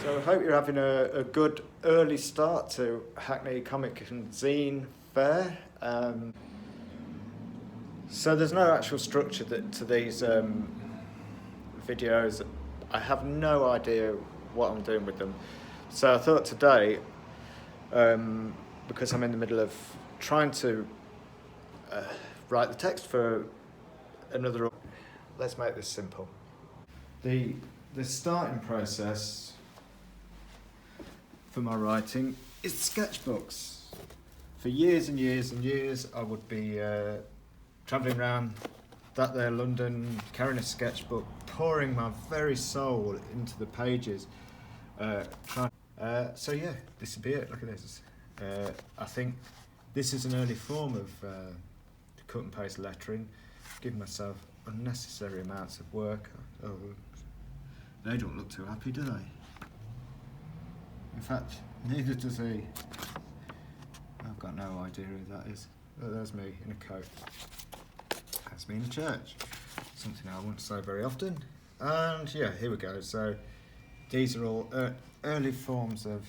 So I hope you're having a good early start to Hackney Comic and Zine Fair. So there's no actual structure to these videos. I have no idea what I'm doing with them. So I thought today, because I'm in the middle of trying to write the text for another, let's make this simple. The starting process for my writing is sketchbooks. For years and years and years, I would be travelling around that there London, carrying a sketchbook, pouring my very soul into the pages. So yeah, this would be it. Look at this. I think this is an early form of cut and paste lettering, giving myself unnecessary amounts of work. Oh, they don't look too happy, do they? In fact, neither does he. I've got no idea who that is. Oh, there's me in a coat. That's me in a church. Something I won't say very often. And yeah, here we go. So these are all early forms of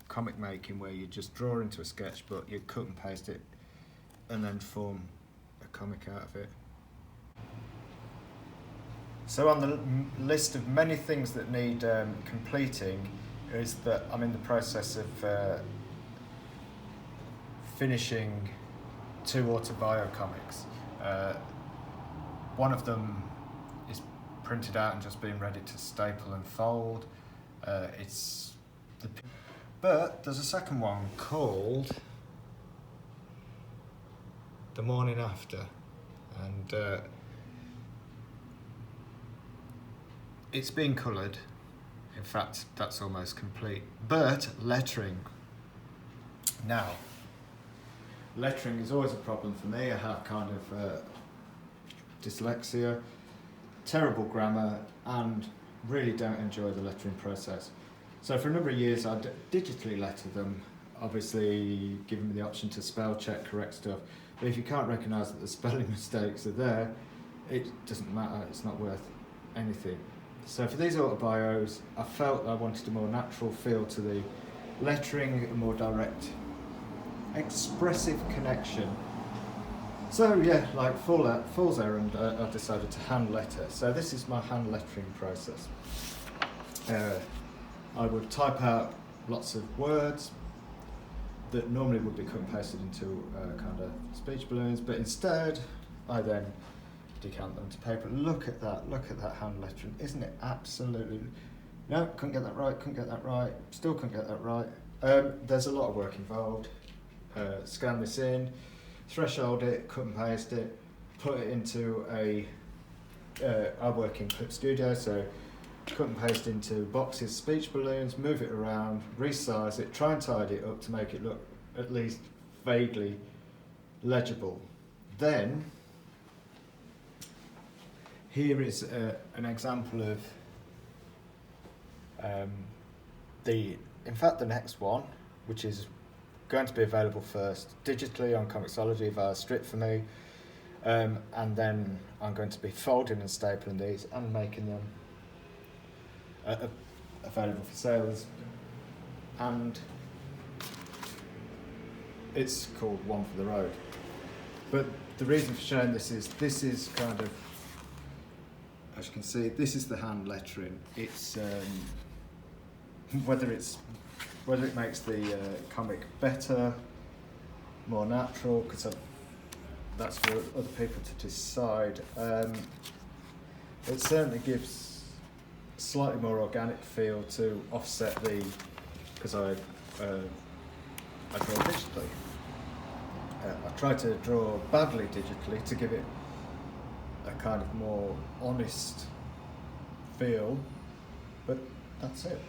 comic making, where you just draw into a sketchbook, you cut and paste it, and then form a comic out of it. So on the list of many things that need completing is that I'm in the process of finishing 2 autobio comics. One of them is printed out and just being ready to staple and fold. But there's a second one called The Morning After, and it's been coloured. In fact, that's almost complete. But lettering. Now, lettering is always a problem for me. I have kind of dyslexia, terrible grammar, and really don't enjoy the lettering process. So for a number of years I digitally letter them, obviously giving me the option to spell check, correct stuff. But if you can't recognise that the spelling mistakes are there, it doesn't matter, it's not worth anything. So for these autobios, I felt I wanted a more natural feel to the lettering, a more direct, expressive connection. So yeah, like fool's errand, I decided to hand letter. So this is my hand lettering process. I would type out lots of words that normally would be cut and pasted into kind of speech balloons, but instead I then decant them to paper. Look at that hand lettering. Isn't it absolutely... No, couldn't get that right, still couldn't get that right. There's a lot of work involved. Scan this in, threshold it, cut and paste it, put it into I work in Clip Studio, so cut and paste into boxes, speech balloons, move it around, resize it, try and tidy it up to make it look at least vaguely legible. Then, here is an example of in fact the next one, which is going to be available first digitally on Comixology via Strip for me, and then I'm going to be folding and stapling these and making them available for sales, and it's called One for the Road. But the reason for showing this is kind of, as you can see, this is the hand lettering. It's whether it makes the comic better, more natural, because that's for other people to decide. It certainly gives a slightly more organic feel to offset because I draw digitally. I try to draw badly digitally to give it a kind of more honest feel, but that's it.